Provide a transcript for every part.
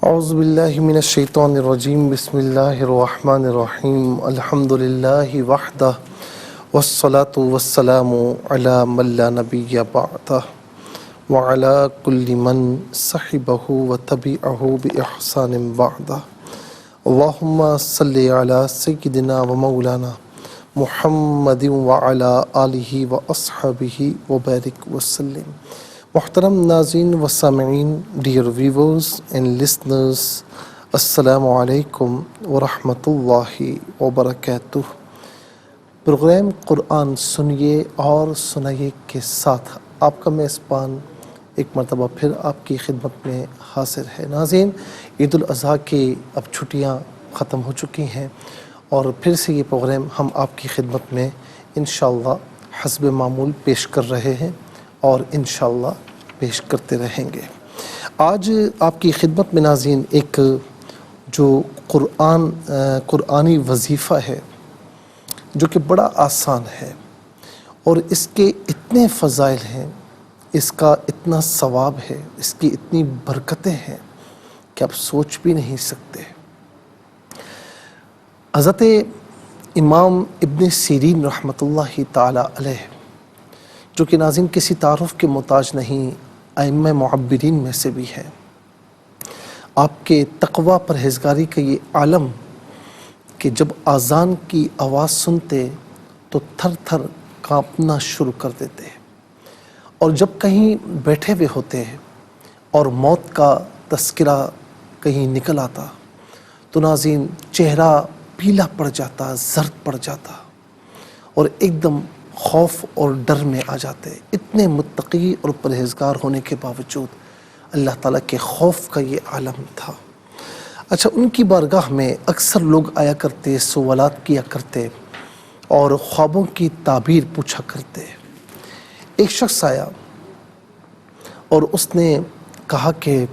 اعوذ باللہ من الشیطان الرجیم بسم اللہ الرحمن الرحیم الحمد للہ وحدہ والصلاة والسلام علی من لا نبی بعدہ وعلی کل من صحبہ وتبعہ بإحسان بعدہ اللہم صلی علی سیدنا و مولانا محمد وعلی آلہ واصحابہ وبارک وسلم۔ محترم ناظرین و سامعین، ڈیئر ویورز اینڈ لسنرز، السلام علیکم ورحمۃ اللہ وبرکاتہ۔ پروگرام قرآن سنیے اور سنائیے کے ساتھ آپ کا میزبان ایک مرتبہ پھر آپ کی خدمت میں حاضر ہے۔ ناظرین، عید الاضحیٰ کی اب چھٹیاں ختم ہو چکی ہیں اور پھر سے یہ پروگرام ہم آپ کی خدمت میں انشاءاللہ حسب معمول پیش کر رہے ہیں اور انشاءاللہ پیش کرتے رہیں گے۔ آج آپ کی خدمت میں ناظرین ایک جو قرآنی وظیفہ ہے جو کہ بڑا آسان ہے اور اس کے اتنے فضائل ہیں، اس کا اتنا ثواب ہے، اس کی اتنی برکتیں ہیں کہ آپ سوچ بھی نہیں سکتے۔ حضرت امام ابن سیرین رحمۃ اللہ تعالی علیہ، جو کہ ناظرین کسی تعارف کے محتاج نہیں، ائمہ معبرین میں سے بھی ہے، آپ کے تقوی پرہیزگاری کا یہ عالم کہ جب اذان کی آواز سنتے تو تھر تھر کانپنا شروع کر دیتے، اور جب کہیں بیٹھے ہوئے ہوتے اور موت کا تذکرہ کہیں نکل آتا تو ناظرین چہرہ پیلا پڑ جاتا، زرد پڑ جاتا اور ایک دم خوف اور ڈر میں آ جاتے۔ اتنے متقی اور پرہیزگار ہونے کے باوجود اللہ تعالیٰ کے خوف کا یہ عالم تھا۔ اچھا، ان کی بارگاہ میں اکثر لوگ آیا کرتے، سوالات کیا کرتے اور خوابوں کی تعبیر پوچھا کرتے۔ ایک شخص آیا اور اس نے کہا کہ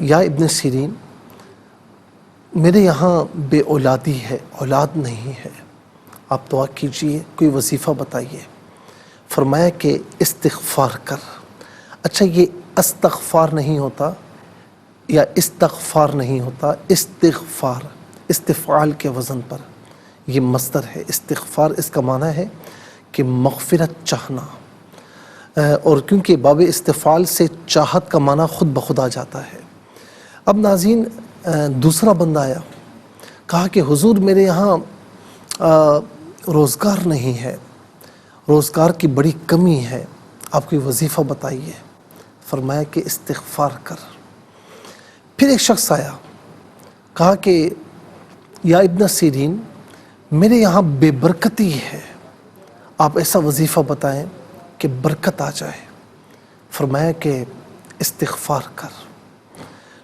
یا ابن سیرین، میرے یہاں بے اولادی ہے، اولاد نہیں ہے، آپ دعا کیجئے، کوئی وظیفہ بتائیے۔ فرمایا کہ استغفار کر۔ اچھا، یہ استغفار نہیں ہوتا یا استغفار نہیں ہوتا، استغفار استفعال کے وزن پر یہ مصدر ہے۔ استغفار اس کا معنی ہے کہ مغفرت چاہنا، اور کیونکہ باب استفعال سے چاہت کا معنی خود بخود آ جاتا ہے۔ اب ناظرین دوسرا بندہ آیا، کہا کہ حضور میرے یہاں روزگار نہیں ہے، روزگار کی بڑی کمی ہے، آپ کوئی وظیفہ بتائیے۔ فرمایا کہ استغفار کر۔ پھر ایک شخص آیا، کہا کہ یا ابن سیرین، میرے یہاں بے برکتی ہے، آپ ایسا وظیفہ بتائیں کہ برکت آ جائے۔ فرمایا کہ استغفار کر۔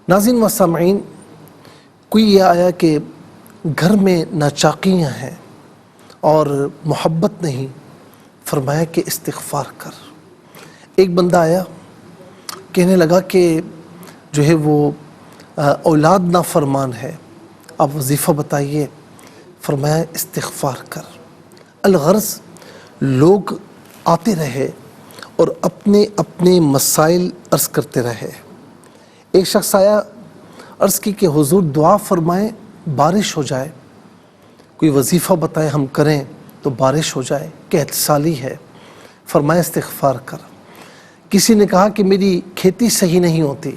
ناظرین و سامعین، کوئی یہ آیا کہ گھر میں ناچاقیاں ہیں اور محبت نہیں، فرمایا کہ استغفار کر۔ ایک بندہ آیا، کہنے لگا کہ جو ہے وہ اولاد نافرمان ہے، آپ وظیفہ بتائیے۔ فرمایا استغفار کر۔ الغرض لوگ آتے رہے اور اپنے اپنے مسائل عرض کرتے رہے۔ ایک شخص آیا، عرض کی کہ حضور دعا فرمائیں بارش ہو جائے، کوئی وظیفہ بتائیں ہم کریں تو بارش ہو جائے، کہ اتصالی ہے۔ فرمایا استغفار کر۔ کسی نے کہا کہ میری کھیتی صحیح نہیں ہوتی،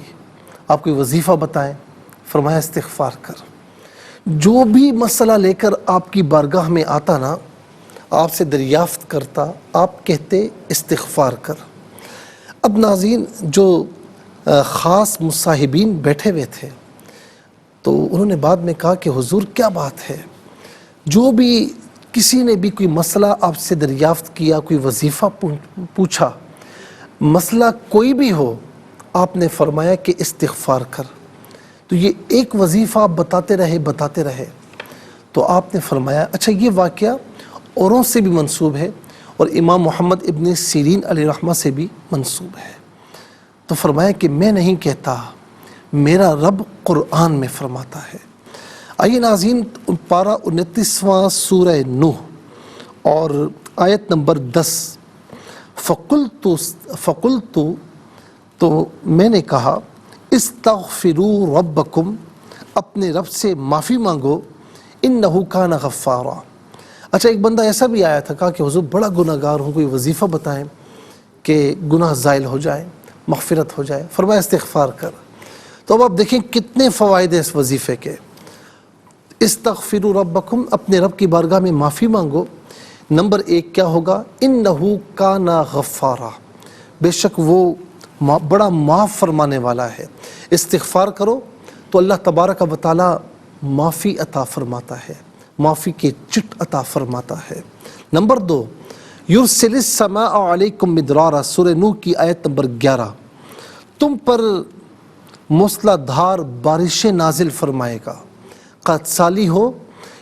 آپ کوئی وظیفہ بتائیں۔ فرمایا استغفار کر۔ جو بھی مسئلہ لے کر آپ کی بارگاہ میں آتا نا، آپ سے دریافت کرتا، آپ کہتے استغفار کر۔ اب ناظرین جو خاص مصاحبین بیٹھے ہوئے تھے تو انہوں نے بعد میں کہا کہ حضور کیا بات ہے، جو بھی کسی نے بھی کوئی مسئلہ آپ سے دریافت کیا، کوئی وظیفہ پوچھا، مسئلہ کوئی بھی ہو، آپ نے فرمایا کہ استغفار کر۔ تو یہ ایک وظیفہ آپ بتاتے رہے تو آپ نے فرمایا اچھا یہ واقعہ اوروں سے بھی منسوب ہے اور امام محمد ابن سیرین علیہ رحمہ سے بھی منسوب ہے۔ تو فرمایا کہ میں نہیں کہتا، میرا رب قرآن میں فرماتا ہے۔ آئیے ناظرین، پارہ 29واں سورہ نوح اور آیت نمبر 10۔ فقلت تو میں نے کہا استغفروا ربکم، اپنے رب سے معافی مانگو، انہ کان غفارا۔ اچھا ایک بندہ ایسا بھی آیا تھا، کہا کہ حضور بڑا گناہ گار ہوں، کوئی وظیفہ بتائیں کہ گناہ زائل ہو جائے، مغفرت ہو جائے۔ فرمایا استغفار کر۔ تو اب آپ دیکھیں کتنے فوائد ہیں اس وظیفے کے۔ استغفروا ربکم، اپنے رب کی بارگاہ میں معافی مانگو۔ نمبر ایک کیا ہوگا؟ انہ کان غفارا، بے شک وہ بڑا معاف فرمانے والا ہے۔ استغفار کرو تو اللہ تبارک و تعالی معافی عطا فرماتا ہے، معافی کے چٹ عطا فرماتا ہے۔ نمبر دو، یرسل السماء علیکم مدرارا، سورہ نوح کی آیت نمبر 11، تم پر موسلا دھار بارشیں نازل فرمائے گا۔ قحط سالی ہو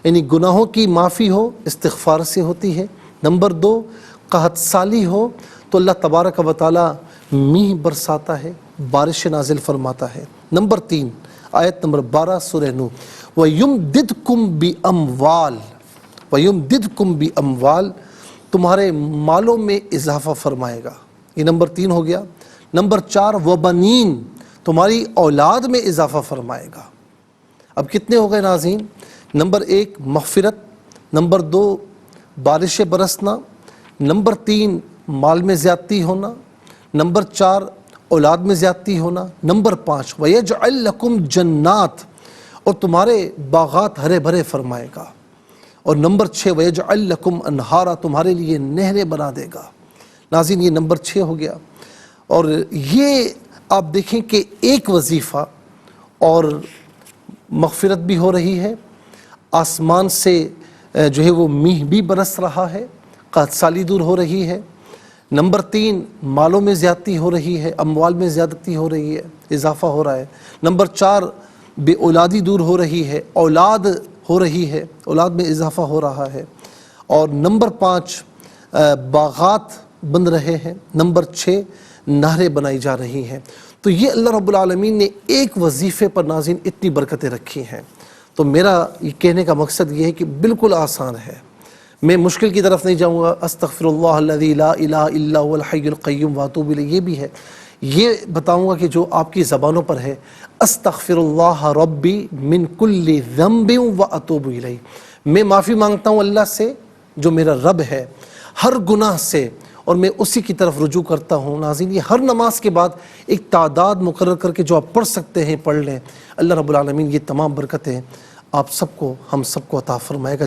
یعنی گناہوں کی معافی ہو، استغفار سے ہوتی ہے۔ نمبر دو، قحط سالی ہو تو اللہ تبارک و تعالی میہ برساتا ہے، بارش نازل فرماتا ہے۔ نمبر تین، آیت نمبر 12 سورہ نوح، وَيُمْدِدْكُمْ بِأَمْوَالٍ، وَيُمْدِدْكُمْ بِأَمْوَالٍ، تمہارے مالوں میں اضافہ فرمائے گا۔ یہ نمبر تین ہو گیا۔ نمبر چار، وَبَنِينَ، تمہاری اولاد میں اضافہ فرمائے گا۔ اب کتنے ہو گئے ناظرین؟ نمبر ایک مغفرت، نمبر دو بارشیں برسنا، نمبر تین مال میں زیادتی ہونا، نمبر چار اولاد میں زیادتی ہونا، نمبر پانچ وَيَجْعَلْ لَكُمْ جَنَّاتٍ، اور تمہارے باغات ہرے بھرے فرمائے گا، اور نمبر 6 وَيَجْعَلْ لَكُمْ أَنْهَارًا، تمہارے لیے نہریں بنا دے گا۔ ناظرین یہ نمبر 6 ہو گیا۔ اور یہ آپ دیکھیں کہ ایک وظیفہ اور مغفرت بھی ہو رہی ہے، آسمان سے جو ہے وہ میہ بھی برس رہا ہے، قحط سالی دور ہو رہی ہے۔ نمبر 3 مالوں میں زیادتی ہو رہی ہے، اموال میں زیادتی ہو رہی ہے، اضافہ ہو رہا ہے۔ نمبر 4 بے اولادی دور ہو رہی ہے، اولاد ہو رہی ہے، اولاد میں اضافہ ہو رہا ہے۔ اور نمبر 5 باغات بن رہے ہیں۔ نمبر 6 نہریں بنائی جا رہی ہیں۔ تو یہ اللہ رب العالمین نے ایک وظیفے پر ناظرین اتنی برکتیں رکھی ہیں۔ تو میرا یہ کہنے کا مقصد یہ ہے کہ بالکل آسان ہے، میں مشکل کی طرف نہیں جاؤں گا۔ استغفر اللہ الذی لا الہ الا هو الحی القیوم واتوب الیہ، یہ بھی ہے۔ یہ بتاؤں گا کہ جو آپ کی زبانوں پر ہے، استغفر اللہ ربی من کل ذنب واتوب الیہ، میں معافی مانگتا ہوں اللہ سے جو میرا رب ہے ہر گناہ سے، اور میں اسی کی طرف رجوع کرتا ہوں۔ ناظرین یہ ہر نماز کے بعد ایک تعداد مقرر کر کے جو آپ پڑھ سکتے ہیں پڑھ لیں۔ اللہ رب العالمین یہ تمام برکتیں آپ سب کو، ہم سب کو عطا فرمائے گا۔